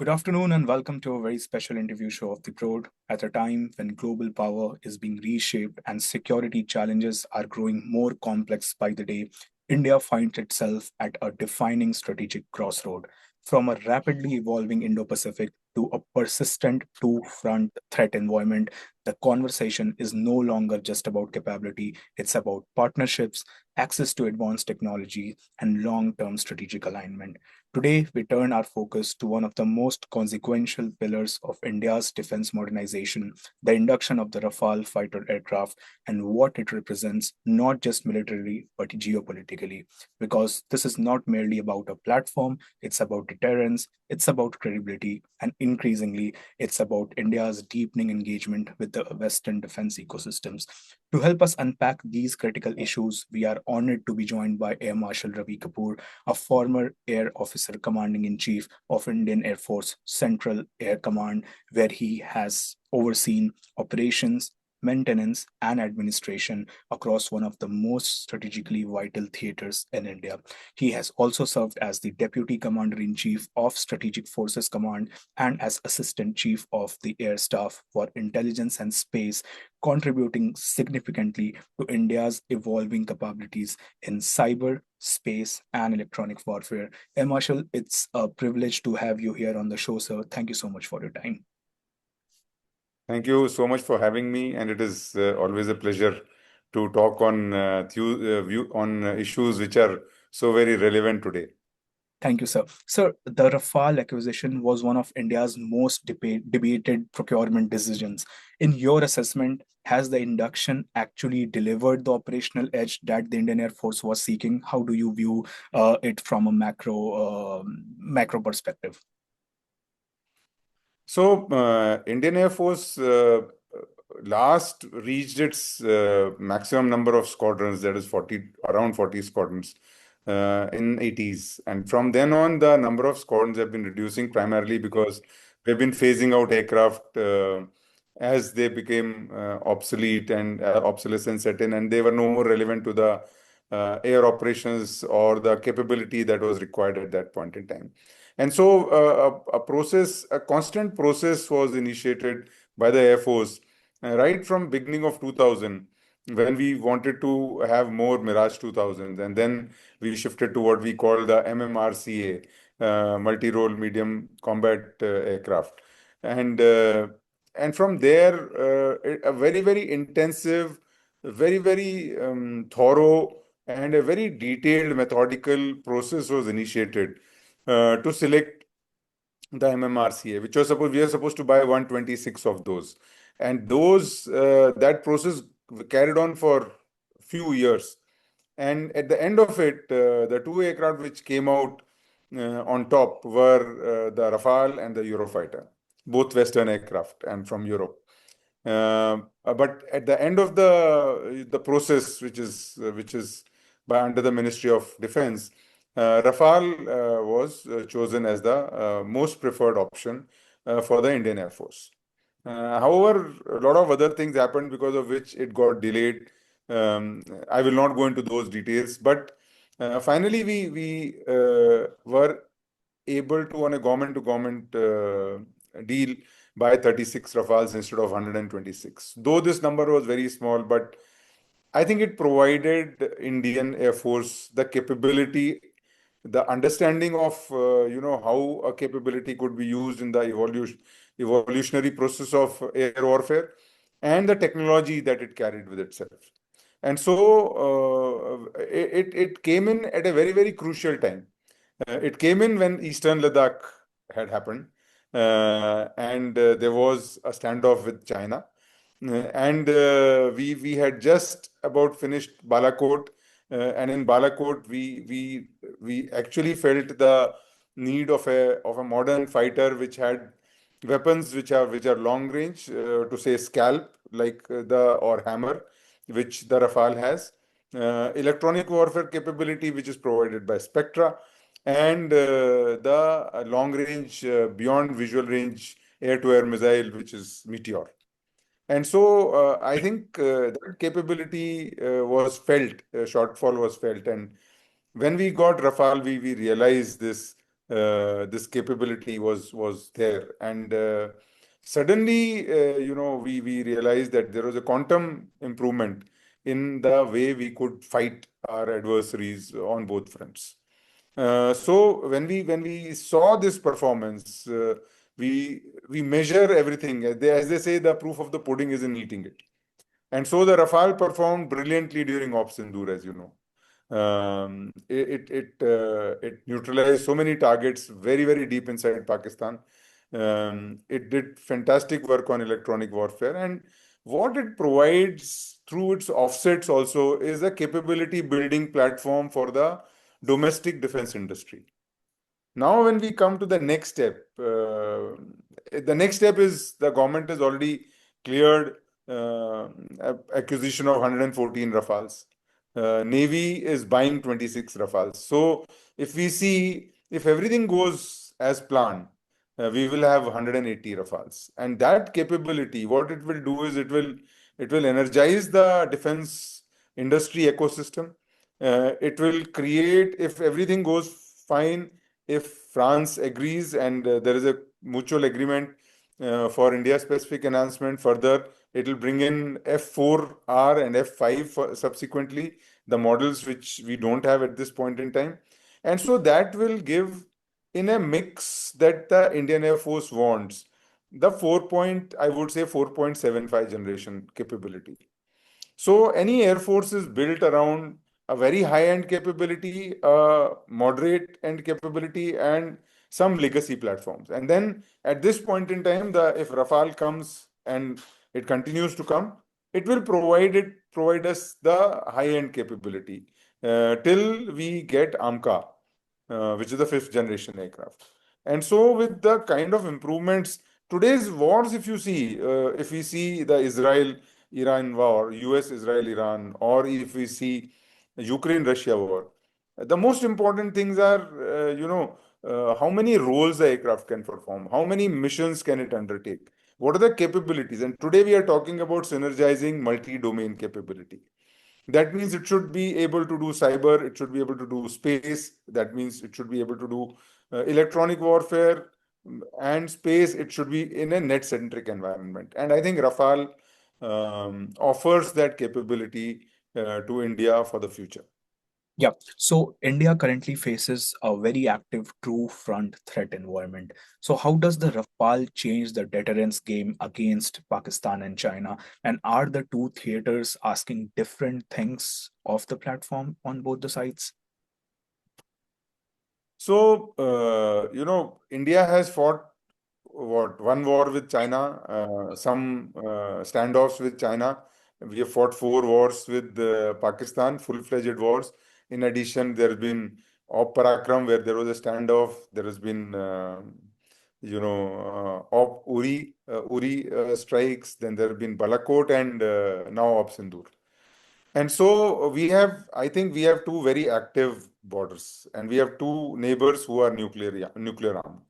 Good afternoon and welcome to a very special interview show of the Prode at a time when global power is being reshaped and security challenges are growing more complex by the day. India finds itself at a defining strategic crossroad. From a rapidly evolving Indo-Pacific to a persistent two-front threat environment, the conversation is no longer just about capability, it's about partnerships, access to advanced technology, and long-term strategic alignment. Today, we turn our focus to one of the most consequential pillars of India's defense modernization, the induction of the Rafale fighter aircraft, and what it represents not just militarily but geopolitically. Because this is not merely about a platform, it's about deterrence, it's about credibility, and increasingly, it's about India's deepening engagement with the Western defense ecosystems. To help us unpack these critical issues, we are honored to be joined by Air Marshal Ravi Kapoor, a former Air Officer Commanding in Chief of Indian Air Force Central Air Command, where he has overseen operations, maintenance, and administration across one of the most strategically vital theaters in India. He has also served as the Deputy Commander in Chief of Strategic Forces Command and as Assistant Chief of the Air Staff for Intelligence and Space, contributing significantly to India's evolving capabilities in cyber, space, and electronic warfare. Marshall, it's a privilege to have you here on the show, sir. Thank you so much for your time. Thank you so much for having me, and it is always a pleasure to talk on issues which are so very relevant today. Thank you, sir. Sir, the Rafale acquisition was one of India's most debated procurement decisions. In your assessment, has the induction actually delivered the operational edge that the Indian Air Force was seeking? How do you view it from a macro perspective? So, Indian Air Force last reached its maximum number of squadrons, that is around 40 squadrons, in 80s. And from then on, the number of squadrons have been reducing primarily because we've been phasing out aircraft as they became obsolete and obsolescence set in, and they were no more relevant to the air operations or the capability that was required at that point in time. And so a constant process was initiated by the Air Force right from beginning of 2000, when we wanted to have more Mirage 2000s, and then we shifted to what we call the MMRCA, multi-role medium combat aircraft. And from there, a very intensive, very thorough, and a very detailed methodical process was initiated to select the MMRCA, which was we were supposed to buy 126 of those. And that process carried on for few years. And at the end of it, the two aircraft which came out on top were the Rafale and the Eurofighter, both Western aircraft and from Europe. But at the end of the process, which is by under the Ministry of Defense, Rafale was chosen as the most preferred option for the Indian Air Force. However, a lot of other things happened because of which it got delayed. I will not go into those details, but finally we were able to, on a government-to-government deal, buy 36 Rafales instead of 126. Though this number was very small, but I think it provided Indian Air Force the capability, the understanding of how a capability could be used in the evolutionary process of air warfare, and the technology that it carried with itself. And so it came in at a very crucial time. It came in when Eastern Ladakh had happened, and there was a standoff with China. And we had just about finished Balakot, and in Balakot we actually felt the need of a modern fighter which had weapons which are long range, to say scalp, like or hammer, which the Rafale has, electronic warfare capability which is provided by Spectra, and the long range, beyond visual range air-to-air missile, which is Meteor. And so I think that capability was felt, shortfall was felt. And when we got Rafale, we realized this, this capability was there. And suddenly, we realized that there was a quantum improvement in the way we could fight our adversaries on both fronts. So when we saw this performance, we measure everything. As they say, the proof of the pudding is in eating it. And so the Rafale performed brilliantly during Op Sindoor, as you know. It neutralized so many targets very, very deep inside Pakistan. It did fantastic work on electronic warfare. And what it provides through its offsets also is a capability building platform for the domestic defense industry. Now, when we come to the next step, the next step is the government has already cleared acquisition of 114 Rafales. Navy is buying 26 Rafales. So, if everything goes as planned, we will have 180 Rafales. And that capability, what it will do is it will energize the defense industry ecosystem. It will create, if everything goes fine, if France agrees and there is a mutual agreement for India-specific enhancement, further, it will bring in F4R and F5 subsequently, the models which we don't have at this point in time. And so that will give, in a mix that the Indian Air Force wants, the 4.75 generation capability. So any Air Force is built around a very high-end capability, moderate end capability, and some legacy platforms. And then at this point in time, if Rafale comes and it continues to come, it will provide us the high-end capability till we get AMCA, which is the fifth generation aircraft. And so with the kind of improvements, today's wars, if we see the Israel-Iran war, US-Israel-Iran, or if we see Ukraine-Russia war, the most important things are, how many roles the aircraft can perform, how many missions can it undertake, what are the capabilities. And today we are talking about synergizing multi-domain capability. That means it should be able to do cyber, it should be able to do space, that means it should be able to do electronic warfare and space, it should be in a net-centric environment. And I think Rafale offers that capability to India for the future. Yeah, so India currently faces a very active true front threat environment. So, how does the Rafale change the deterrence game against Pakistan and China? And are the two theaters asking different things of the platform on both the sides? So, India has fought one war with China, some standoffs with China. We have fought 4 wars with Pakistan, full-fledged wars. In addition, there has been Op Parakram, where there was a standoff. There has been, Op Uri strikes. Then there have been Balakot and now Op Sindoor. And so I think we have two very active borders, and we have two neighbors who are nuclear armed.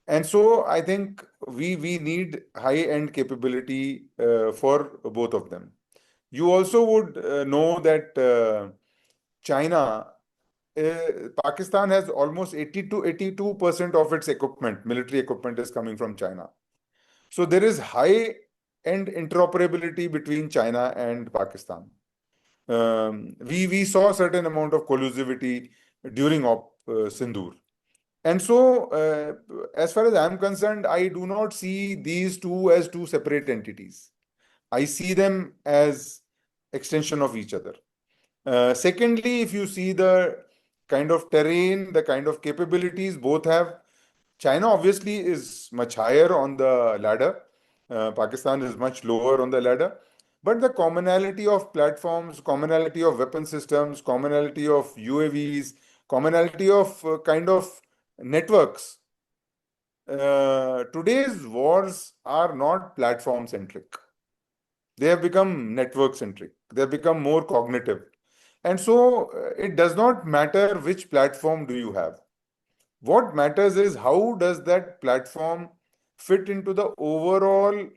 And so I think we need high-end capability for both of them. You also would know that China, Pakistan has almost 80 to 82% of its equipment, military equipment, is coming from China. So there is high-end interoperability between China and Pakistan. We saw a certain amount of collusivity during Op Sindoor. And so, as far as I'm concerned, I do not see these two as two separate entities. I see them as extension of each other. Secondly, if you see the kind of terrain, the kind of capabilities both have, China obviously is much higher on the ladder. Pakistan is much lower on the ladder. But the commonality of platforms, commonality of weapon systems, commonality of UAVs, commonality of kind of networks. Today's wars are not platform centric. They have become network centric. They have become more cognitive. And so it does not matter which platform do you have. What matters is how does that platform fit into the overall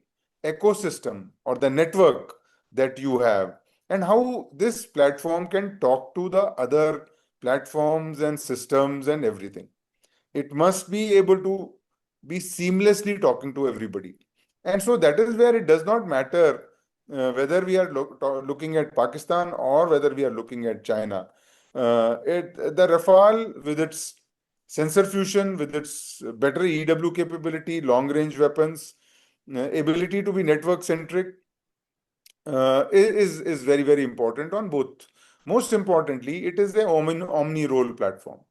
ecosystem or the network that you have, and how this platform can talk to the other platforms and systems and everything. It must be able to be seamlessly talking to everybody. And so that is where it does not matter whether we are looking at Pakistan or whether we are looking at China. The Rafale, with its sensor fusion, with its better EW capability, long range weapons, ability to be network centric, is very, very important on both. Most importantly, it is a omni role platform.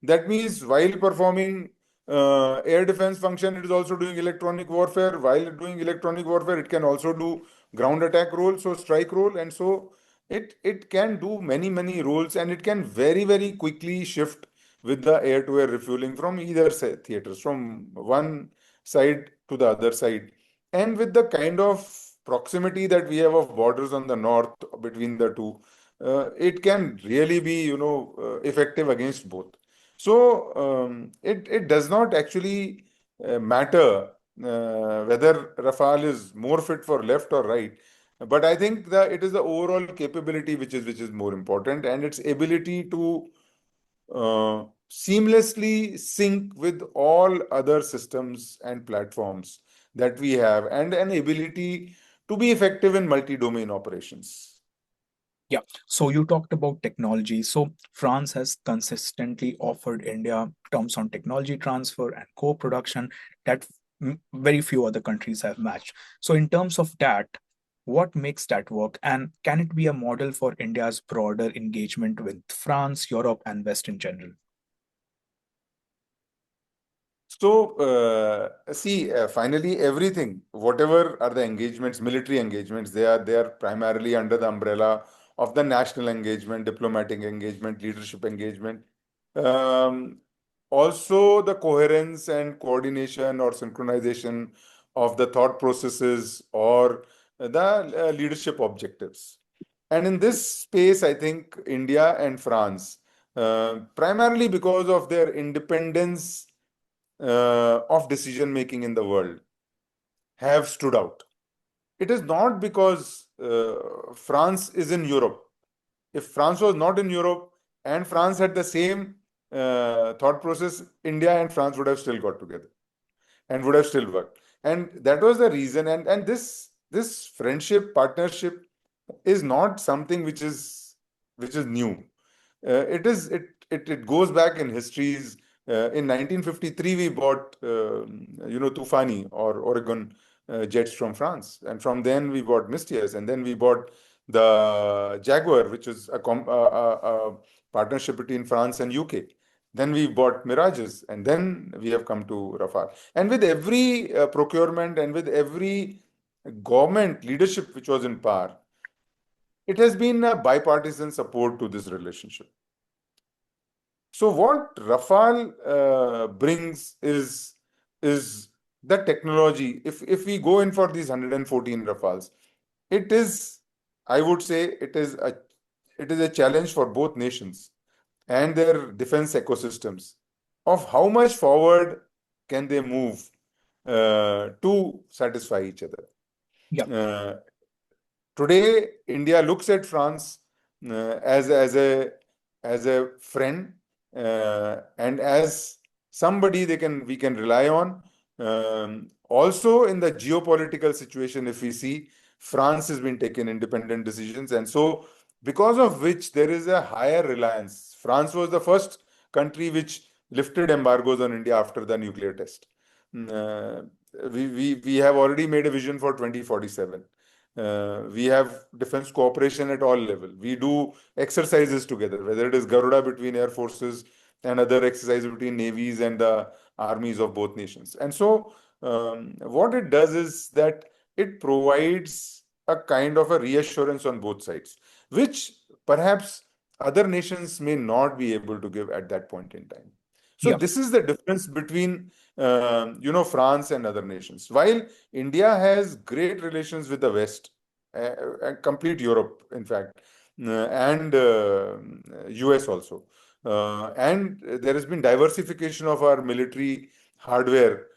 That means while performing air defense function, it is also doing electronic warfare. While doing electronic warfare, it can also do ground attack role, so strike role, and so it can do many roles, and it can very, very quickly shift with the air-to-air refueling from either theaters, from one side to the other side, and with the kind of proximity that we have of borders on the north between the two, it can really be, effective against both. So it does not actually matter whether Rafale is more fit for left or right, but I think that it is the overall capability which is more important, and its ability to seamlessly sync with all other systems and platforms that we have, and an ability to be effective in multi-domain operations. Yeah. So you talked about technology. So France has consistently offered India terms on technology transfer and co-production that very few other countries have matched. So in terms of that, what makes that work? And can it be a model for India's broader engagement with France, Europe, and West in general? So, see, finally, everything, whatever are the engagements, military engagements, they are primarily under the umbrella of the national engagement, diplomatic engagement, leadership engagement. Um, Also, the coherence and coordination or synchronization of the thought processes or the leadership objectives. And in this space, I think India and France, primarily because of their independence of decision making in the world, have stood out. It is not because France is in Europe. If France was not in Europe and France had the same thought process, India and France would have still got together and would have still worked. And that was the reason. And this friendship, partnership is not something which is new. It goes back in histories. In 1953, we bought Tufani or Oregon jets from France, and from then we bought Mistias, and then we bought the Jaguar, which is a partnership between France and UK. Then we bought Mirages, and then we have come to Rafale. And with every procurement and with every government leadership which was in power, it has been a bipartisan support to this relationship. So what Rafale brings is the technology. If we go in for these 114 Rafales, it is, I would say, it is a challenge for both nations and their defense ecosystems of how much forward can they move to satisfy each other. Yeah. Uh, Today, India looks at France as a friend and as somebody we can rely on. Also, in the geopolitical situation, if we see, France has been taking independent decisions, and so because of which there is a higher reliance. France was the first country which lifted embargoes on India after the nuclear test. Uh, we have already made a vision for 2047. We have defense cooperation at all level. We do exercises together, whether it is Garuda between air forces and other exercises between navies and the armies of both nations. And so, what it does is that it provides a kind of a reassurance on both sides, which perhaps other nations may not be able to give at that point in time. So Yeah. this is the difference between France and other nations. While India has great relations with the West, complete Europe, in fact, and US also. And there has been diversification of our military hardware,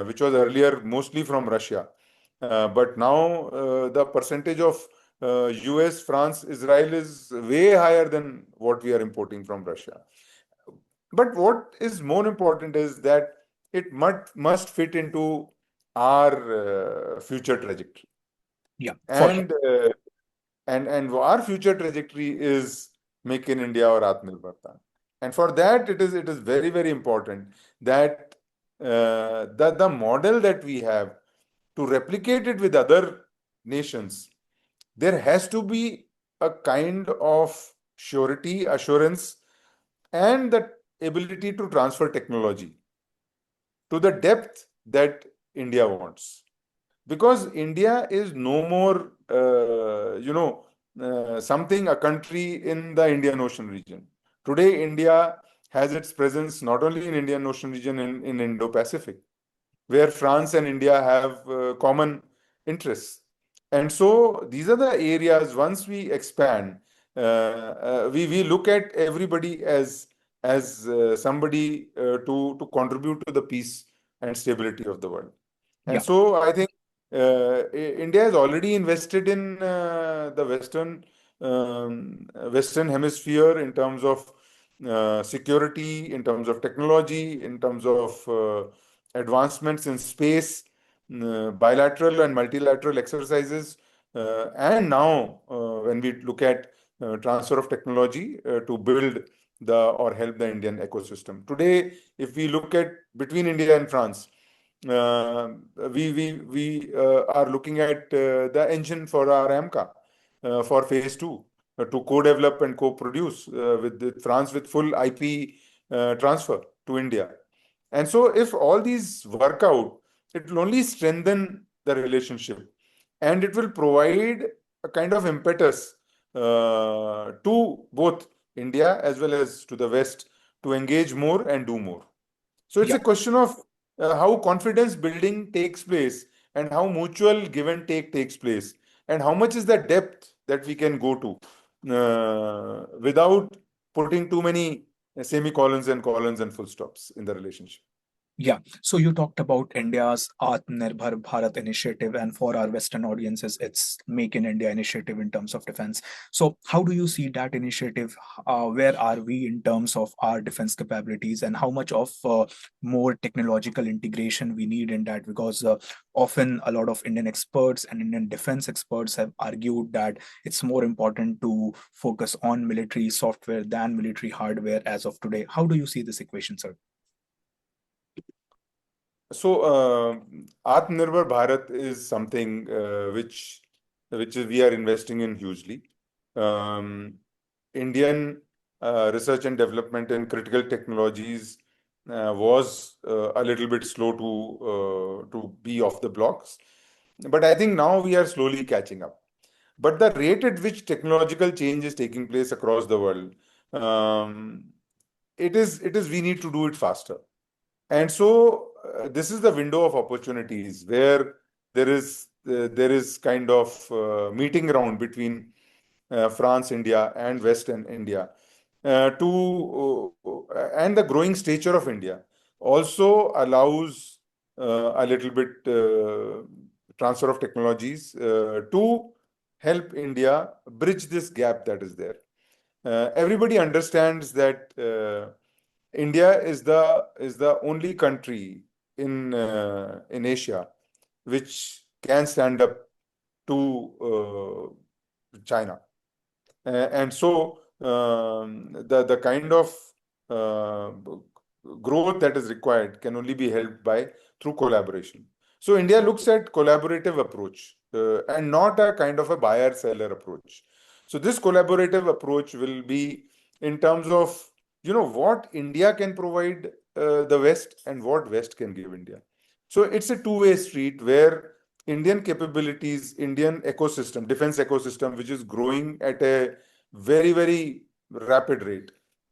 which was earlier mostly from Russia. But now the percentage of US, France, Israel is way higher than what we are importing from Russia. But what is more important is that it must fit into our future trajectory. Yeah, for sure. And our future trajectory is Make in India or Atmanirbhar Bharat. And for that, it is very, very important that the model that we have, to replicate it with other nations, there has to be a kind of surety, assurance, and the ability to transfer technology to the depth that India wants. Because India is no more, something, a country in the Indian Ocean region. Today, India has its presence not only in Indian Ocean region, in Indo-Pacific, where France and India have common interests. And so these are the areas, once we expand, we look at everybody as somebody to contribute to the peace and stability of the world. And Yeah, so I think India has already invested in the Western Hemisphere in terms of security, in terms of technology, in terms of advancements in space, bilateral and multilateral exercises, and now when we look at transfer of technology to build the or help the Indian ecosystem. Today, if we look at between India and France, uh, we are looking at the engine for our AMCA for phase two to co-develop and co-produce with France with full IP transfer to India. And so, if all these work out, it will only strengthen the relationship, and it will provide a kind of impetus to both India as well as to the West to engage more and do more. So it's yeah. a question of how confidence building takes place and how mutual give and take takes place, and how much is the depth that we can go to without putting too many semicolons and colons and full stops in the relationship. Yeah. So you talked about India's Atmanirbhar Bharat initiative, and for our Western audiences, it's Make in India initiative in terms of defense. So how do you see that initiative? Where are we in terms of our defense capabilities, and how much of more technological integration we need in that? Because often a lot of Indian experts and Indian defense experts have argued that it's more important to focus on military software than military hardware as of today. How do you see this equation, sir? So, Atmanirbhar Bharat is something which is we are investing in hugely. Um, Indian research and development in critical technologies was a little bit slow to be off the blocks, but I think now we are slowly catching up. But the rate at which technological change is taking place across the world, um, it is we need to do it faster. And so this is the window of opportunities where there is kind of meeting ground between France, India, and Western India and the growing stature of India also allows a little bit transfer of technologies to help India bridge this gap that is there. Everybody understands that India is the only country in Asia which can stand up to China. And so the kind of uh, growth that is required can only be helped by through collaboration. So India looks at collaborative approach and not a kind of a buyer-seller approach. So this collaborative approach will be in terms of what India can provide the West and what West can give India. So it's a two-way street where Indian capabilities, Indian ecosystem, defense ecosystem, which is growing at a very, very rapid rate.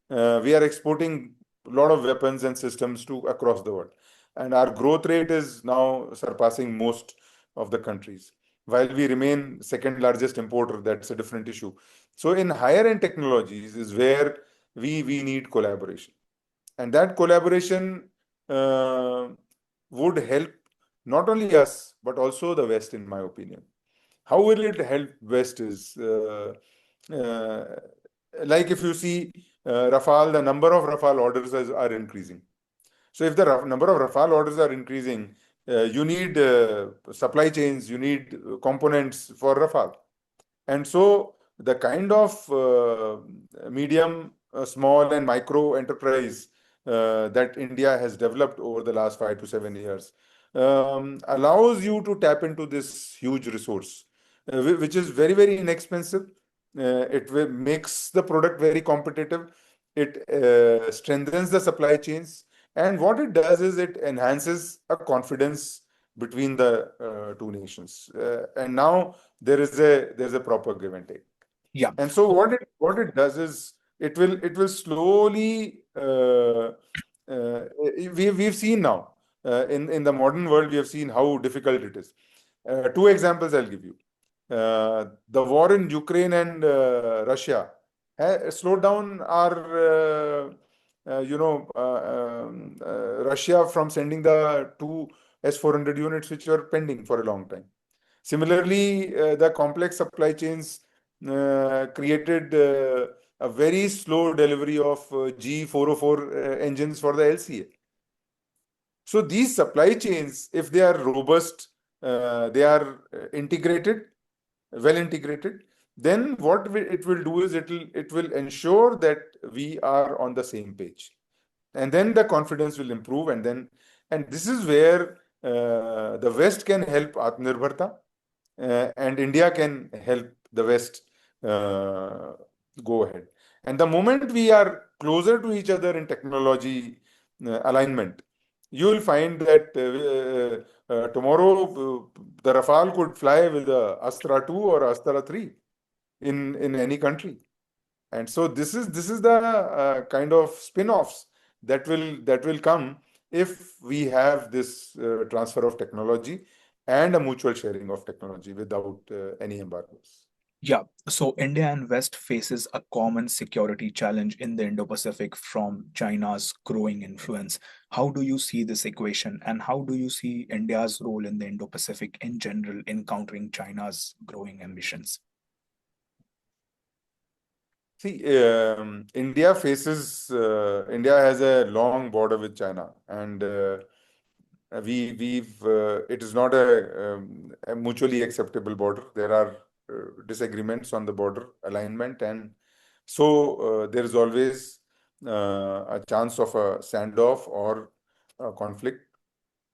We are exporting a lot of weapons and systems to across the world. And our growth rate is now surpassing most of the countries. While we remain second largest importer, that's a different issue. So in higher end technologies is where we need collaboration. And that collaboration uh, would help not only us, but also the West, in my opinion. How will it help West is uh, like if you see Rafale, the number of Rafale orders are increasing. So if the number of Rafale orders are increasing, you need supply chains, you need components for Rafale. And so the kind of medium, small and micro enterprise that India has developed over the last 5 to 7 years allows you to tap into this huge resource, which is very, very inexpensive. Makes the product very competitive. It strengthens the supply chains. And what it does is it enhances a confidence between the two nations. And now there's a proper give and take. Yeah. And so what it does is it will slowly we've seen now in the modern world, we have seen how difficult it is. Two examples I'll give you. The war in Ukraine and Russia slowed down our Russia from sending the two S-400 units which were pending for a long time. Similarly, the complex supply chains created a very slow delivery of G404 engines for the LCA. So these supply chains, if they are robust, they are integrated, well integrated, then it will do is it will ensure that we are on the same page, and then the confidence will improve, and this is where the West can help Atmanirbharta, and India can help the West uh, go ahead. And the moment we are closer to each other in technology alignment, you will find that tomorrow the Rafale could fly with a Astra 2 or Astra 3 in any country. And so this is the kind of spin-offs that will come if we have this transfer of technology and a mutual sharing of technology without any embargoes. Yeah, so India and West faces a common security challenge in the Indo-Pacific from China's growing influence. How do you see this equation, and how do you see India's role in the Indo-Pacific in general in countering China's growing ambitions? See, India has a long border with China, and it is not a mutually acceptable border. There are disagreements on the border alignment, and so there is always a chance of a standoff or a conflict,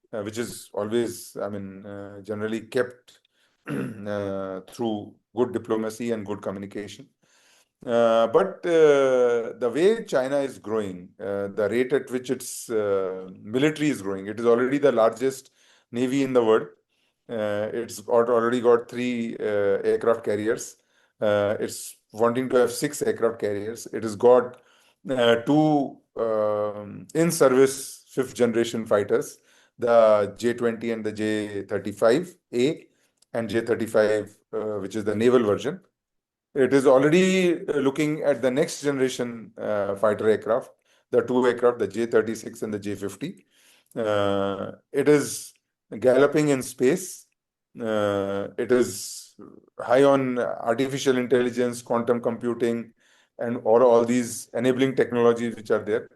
which is always, I mean, generally kept through good diplomacy and good communication. But the way China is growing, the rate at which its military is growing, it is already the largest navy in the world. Already got three aircraft carriers. It's wanting to have six aircraft carriers. It has got two in-service fifth generation fighters, the J-20 and the J-35A, and J-35, which is the naval version. It is already looking at the next generation fighter aircraft, the two aircraft, the J-36 and the J-50. It is galloping in space. It is high on artificial intelligence, quantum computing, and all these enabling technologies which are there.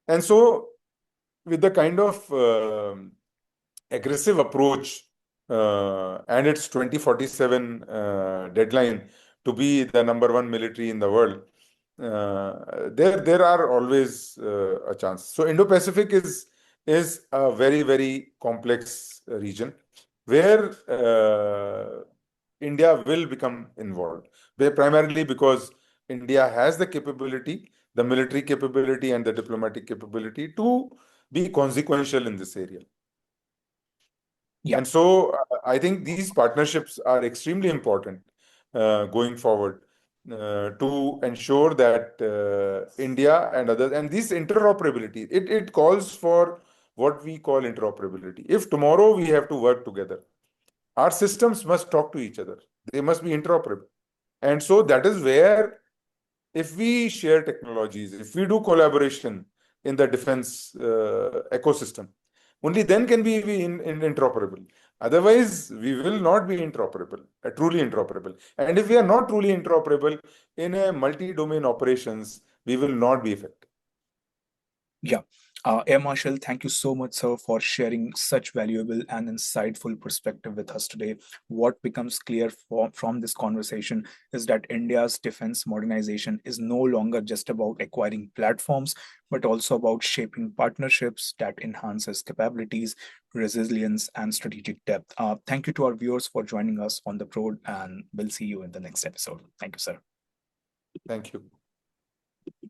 And so, with the kind of aggressive approach and its 2047 deadline to be the number one military in the world, there are always a chance. So Indo-Pacific is a very, very complex region where India will become involved, primarily because India has the capability, the military capability and the diplomatic capability to be consequential in this area. Yeah. And so I think these partnerships are extremely important going forward to ensure that India and others, and this interoperability, it calls for what we call interoperability. If tomorrow we have to work together, our systems must talk to each other. They must be interoperable. And so that is where, if we share technologies, if we do collaboration in the defense ecosystem, only then can we be interoperable. Otherwise, we will not be interoperable, truly interoperable. And if we are not truly interoperable in a multi-domain operations, we will not be effective. Yeah. Air Marshal, thank you so much, sir, for sharing such valuable and insightful perspective with us today. What becomes clear from this conversation is that India's defense modernization is no longer just about acquiring platforms, but also about shaping partnerships that enhances capabilities, resilience, and strategic depth. Thank you to our viewers for joining us on the Prode, and we'll see you in the next episode. Thank you, sir. Thank you.